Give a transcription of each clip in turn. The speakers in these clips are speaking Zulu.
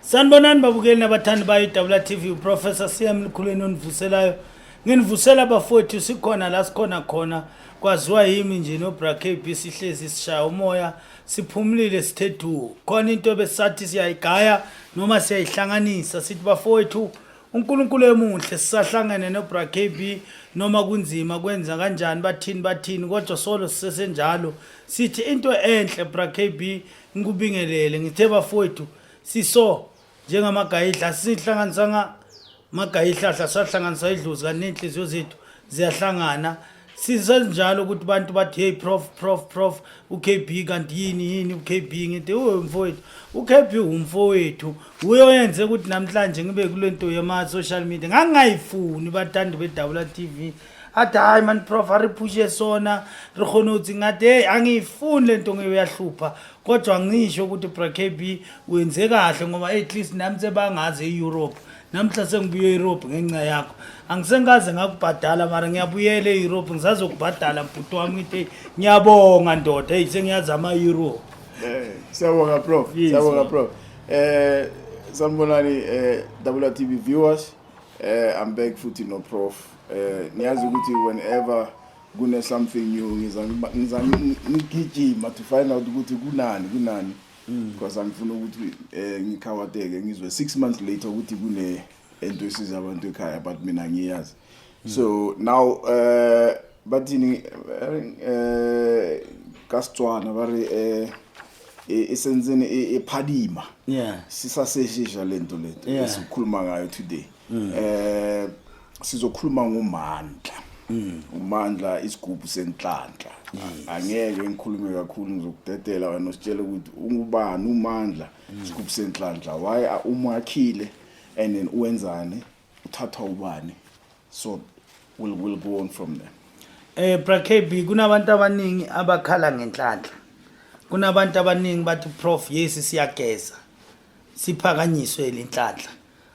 Sanibonani babukeli nabathandi bayi WTV uProfessor CM Lukhuleni onivuselayo. Nginivusela abafowethu sikhona la sikhona khona kwaziwa yimi nje no Bra KB sihlezi sishaya umoya siphumulile sithethu. Khona into besathi siyayigaya noma siyayihlanganisa sithi bafowethu uNkulunkulu emuhle sisahlangene no Bra KB noma kunzima kwenza kanjani bathini kodwa solo sisesenjalo sithi into enhle Bra KB ngikubingelele ngithe bafowethu siso njengamagayidla sihlanganisanga magayihlahla sahlanganisa idluzi kanenhliziyo zethu ziyahlangana sisenjalo ukuthi abantu bathi hey prof uKB kanti yini uKB ngithi umfowethu uKB umfowethu uyoyenze ukuthi namhlanje ngibe kulento yama social media ngangayifuni bathandi beWTV athi hayi man prof ariphushe sona rikhona uthi ngathi hey angiyifuni lento ngiyahlupha kodwa ngisho ukuthi Bra KB wenze kahle ngoba at least nami sebangazi eEurope namhla sengibuye eEurope ngenxa yakho angisengaze ngakubhadala mara ngiyabuyela eEurope ngizazokubhadala mbhuti wami ngithi ngiyabonga ndoda hey sengiyazama eEurope siyabonga prof siyabonga prof sanibonani WTV viewers I'm back futhi no prof niyazi ukuthi whenever kune something new ngiza ngigijima to find out ukuthi kunani because angifuna ukuthi ngikhawadeke ngizwe 6 months later ukuthi kune into esiza abantu ekhaya but mina ngiyazi so now bathini kasitswana bari esenzeni ephadima sisaseshisha lento esikhuluma ngayo today sizokhuluma ngoMandla uMandla isigubhu senhlanhla angeke ngikhulume kakhulu ngizokudedela wena usitshela ukuthi ungubani uMandla isigubhu senhlanhla why umakhile and then uwenzani uthatha ubani so we'll go on from there. Bra KB kunabantu abaningi abakhala ngenhlanhla kunabantu abaningi bathi prof yes siyageza siphakanyiswe lenhlanhla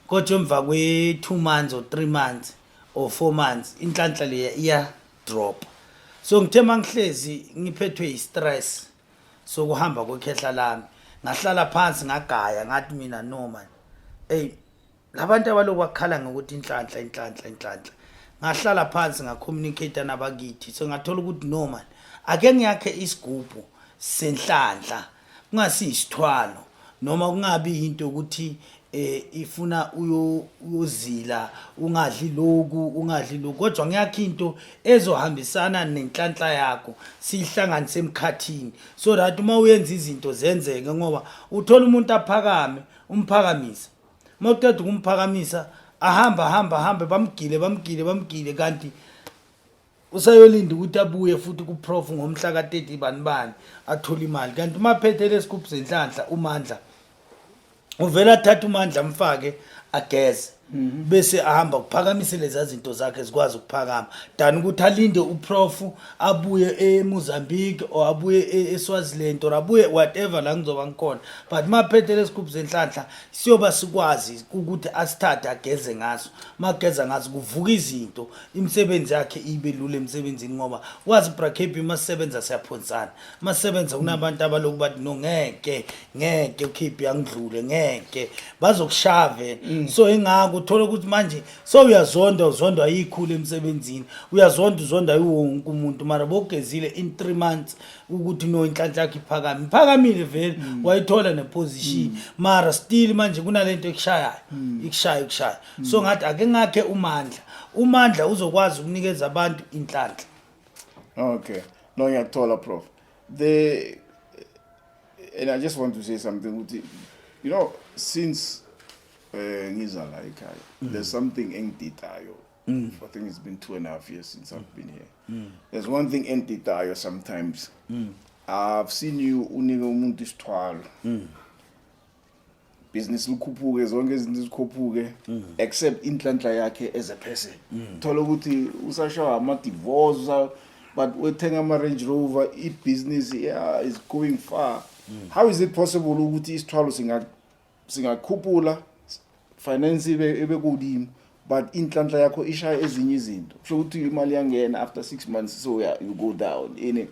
kodwa emva kwe2 months or 3 months or 4 months inhlanhla le iya drop so ngithe mangihlezi ngiphethwe istress sokuhamba kwekhehla lami ngahlala phansi ngagaya ngathi mina no man hey labantu abaloku bakhala ngokuthi inhlanhla ngahlala phansi ngacommunicate nabakithi so ngathola ukuthi no man ake ngiyakhe isigubhu senhlanhla kungasisithwalo noma kungabi into ukuthi ifuna uyozila ungadli lokhu kodwa ngiyakho into ezohambisana nenhlanhla yakho sihlanganise emkhathini so that uma uyenza izinto zenzeke ngoba uthola umuntu aphakame umphakamisa mawuqeda ukumphakamisa ahamba bamgile kanti usayolinda ukuthi abuye futhi kuprof ngomhla ka30 bani athola imali kanti maphethe lesigubhu senhlanhla uMandla uvela thatha uMandla mfake ageze bese ahamba kuphakamisa lezi zinto zakhe zikwazi ukuphakama dani ukuthi alinde uprof abuye eMozambique or abuye eSwaziland or abuye whatever la ngizoba ngikhona but maphethe lesigubhu senhlanhla siyoba sikwazi ukuthi asithathe ageze ngaso mageza ngaso kuvuka izinto imisebenzi yakhe ibe lula emsebenzini ngoba wazi Bra KB masebenza siyaphonsana masebenza kunabantu abaloku bathi no ngeke uKB angidlule ngeke bazokushave so ingako uthola ukuthi manje so uzondwa yikhulu emsebenzini uzonda yiwonke umuntu mara bogezile in 3 months ukuthi no inhlanhla yakhe iphakamile vele wayithola neposition mara still manje kunalento ekushaya so ngathi ake ngakhe uMandla uzokwazi ukunikeza abantu inhlanhla. Okay, no ngiyathola prof and I just want to say something you know since ngizala ekhaya there's something engiditayo I think it's been 2.5 years since I've been here there's one thing engiditayo sometimes I've seen you unike umuntu isithwalo business lukhuphuke zonke izinto zikhuphuke except inhlanhla yakhe as a person thola ukuthi usashawa ama divorce but wethenga ama Range Rover business is going far how is it possible ukuthi isithwalo singakhuphula finance ebe kudimo but inhlanhla yakho ishaya ezinye izinto kusho ukuthi imali yangena after 6 months so you go down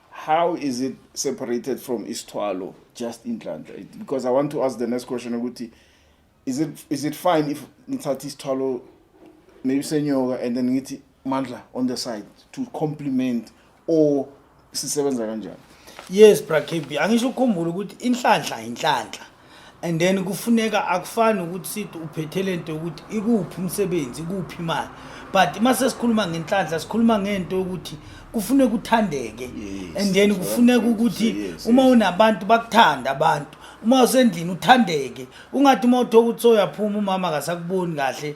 how is it separated from isithwalo just inhlanhla because I want to ask the next question ukuthi is it fine if ngithatha isithwalo maybe senyoka and then ngithi mandla on the side to complement or sisebenza kanjani? Yes brakb angisho ukukhumbula ukuthi inhlanhla and then kufuneka akufani ukuthi sithi uphethe lento ukuthi ikuphi umsebenzi ikuphi imali but mase sikhuluma ngenhlanhla sikhuluma ngento ukuthi kufuneka uthandeke and then kufuneka ukuthi uma unabantu bakuthanda abantu uma usendlini uthandeke ungathi uma uthoka ukuthi soyaphuma umama akasakuboni kahle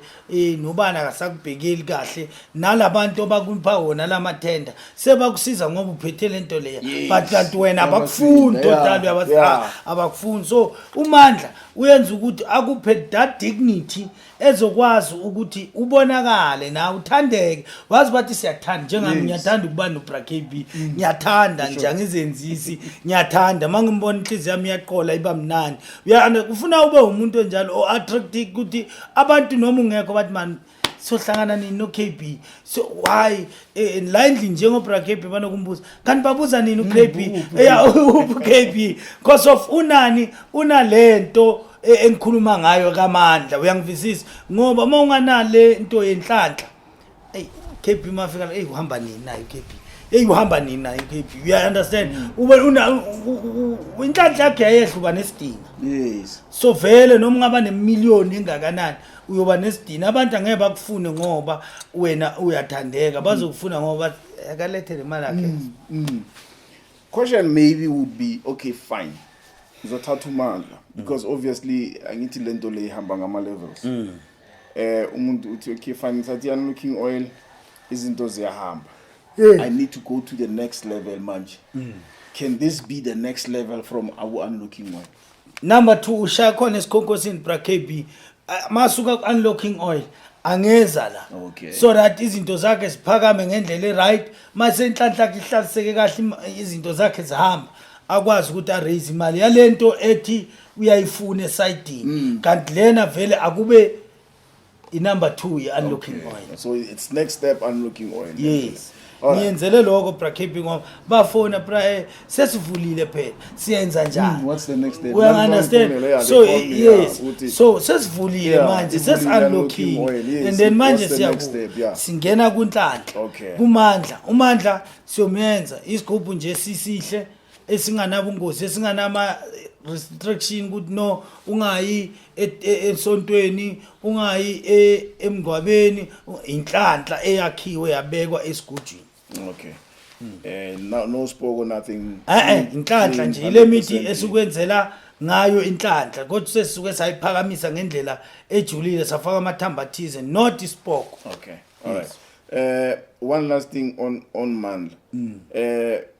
nobani akasakubhekeli kahle nalabantu abakupha wona lamathenda sebakusiza ngoba uphethe lento leya but kanti wena abakufuni totally abakufuni so uMandla uyenza ukuthi akuphe that dignity ezokwazi ukuthi ubonakale na uthandeke wazi bathi siyathanda njengami ngiyathanda ukuba noBrakb ngiyathanda nje angizenzisi ngiyathanda mangimbona inhliziyo yami iyaqola iba mnandi uyana kufuna ube umuntu onjalo o attractive ukuthi abantu noma ungekho bathi man sohlangana nini no KB so why la endlini njengoBrakb banokumbuza kanti babuza nini uKB uKB because of unani unalento engikhuluma ngayo kaMandla uyangivisisa ngoba uma unganale into yenhlanhla KB mafika uhamba nini nayo KB uhamba nini nayo KB you understand ube inhlanhla yakhe yayehluka nesidina yes so vele noma ngaba nemillion engakanani uyoba nesidina abantu angeke bakufune ngoba wena uyathandeka bazokufuna ngoba akalethe imali yakhe question maybe would be okay fine ngizothatha uMandla because obviously angithi lento le ihamba ngama levels umuntu uthi okay fine ngithatha unlocking oil izinto ziyahamba I need to go to the next level manje can this be the next level from our unlocking oil? Number 2 ushaya khona esikhonkosini Brakb masuka ku unlocking oil angeza la okay so that izinto zakhe siphakame ngendlela right mase inhlanhla yakhe ihlaliseke kahle izinto zakhe zihamba akwazi ukuthi a raise imali yalento ethi uyayifuna esayidini kanti lena vele akube number 2 ye unlocking oil so it's next step unlocking oil yes ngiyenzele lokho Brakb ngoba bafona sesivulile phela siyenza njani what's the next step we understand so yes so sesivulile manje sesunlocking and then manje singena kunhlanhla kuMandla uMandla siyomenza isigubhu nje sisihle esinganabungozi esinganama restriction ukuthi no ungayi esontweni ungayi emgwabeni inhlanhla eyakhiwe yabekwa esigujini okay no spoke nothing inhlanhla nje ile mithi esikwenzela ngayo inhlanhla kodwa sesisuke sayiphakamisa ngendlela ejulile safaka amathamba athize not spoke okay all right one last thing on Mandla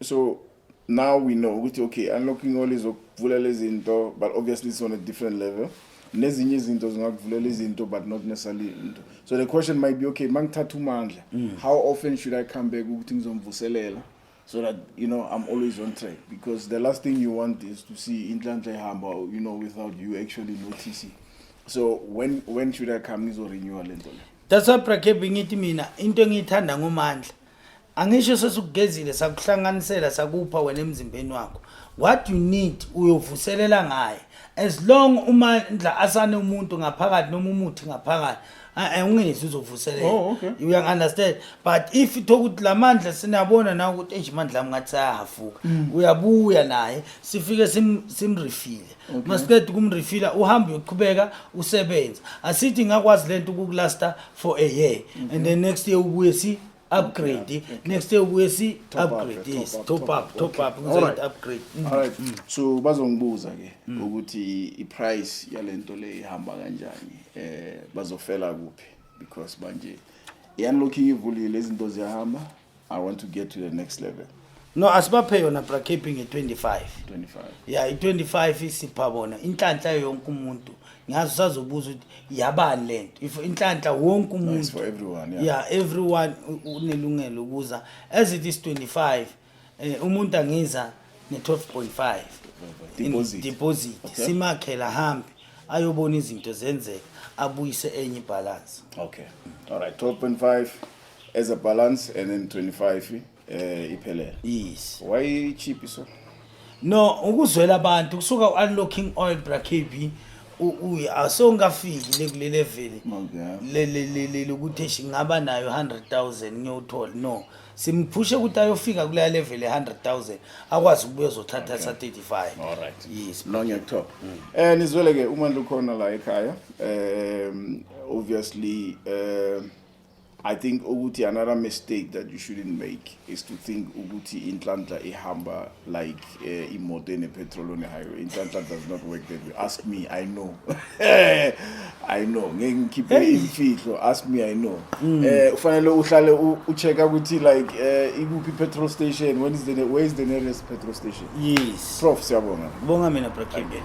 so now we know ukuthi okay unlocking all izokuvula izinto but obviously it's on a different level nezinye izinto zingakuvulela izinto but not necessarily into so the question might be okay mangithatha uMandla how often should I come back ukuthi ngizomvuselela so that you know I'm always on track because the last thing you want is to see inhlanhla ihamba you know without you actually noticing so when should I come ngizorenew lento le that's why Brakb ngithi mina into engiyithanda ngoMandla angisho sesukugezile sakuhlanganisela sakupha wena emzimbeni wakho what you need uyovuselela ngaye as long uMandla asane umuntu ngaphakathi noma umuthi ngaphakathi ungezi uzovuselela you understand but if ithoka ukuthi lamandla sinabona na ukuthi Mandla ngathi ayahafuka uyabuya naye sifike simrefile masiqeda kumrefila uhamba uyoqhubeka usebenza asithi ngakwazi lento ukukulasta for a year and then next year ubuye si upgrade next year we see upgrade yes top up upgrade all right so bazongibuza ke ukuthi iprice yalento le ihamba kanjani bazofela kuphi because manje unlocking ivulile izinto ziyahamba I want to get to the next level no asibaphe yona Brakb nge25 yeah i25 isipha bona inhlanhla yonke umuntu ngazo sazobuza ukuthi yabani lento if inhlanhla wonke umuntu for everyone yeah everyone unelungelo ukuza as it is 25 umuntu angiza ne12.5 deposit simakhela hambi ayobona izinto zenzeka abuyise enye balance okay all right 12.5 as a balance and then 25 iphelele yes why cheap so no ukuzwela abantu kusuka unlocking oil Brakb asongafiki lekule level Okay. le ukuthi ngaba nayo 100,000 ngiyothola no simphushe ukuthi ayofika kule level 100,000 akwazi ukubuya uzothatha sa 35. All right. Yes. No ngiyakuthola. Nizwele ke uMANDLA ukhona la ekhaya. Obviously I think ukuthi another mistake that you shouldn't make is to think ukuthi inhlanhla ihamba like imoto petrol on the highway. Inhlanhla does not work that way. Ask me, I know. I know. Ngeke ngikhiphe imfihlo. Ask me, I know. Ufanele uhlale uchecka ukuthi like ikuphi petrol station, where is the nearest petrol station? Yes. Prof siyabonga. Bonga mina Brakebe.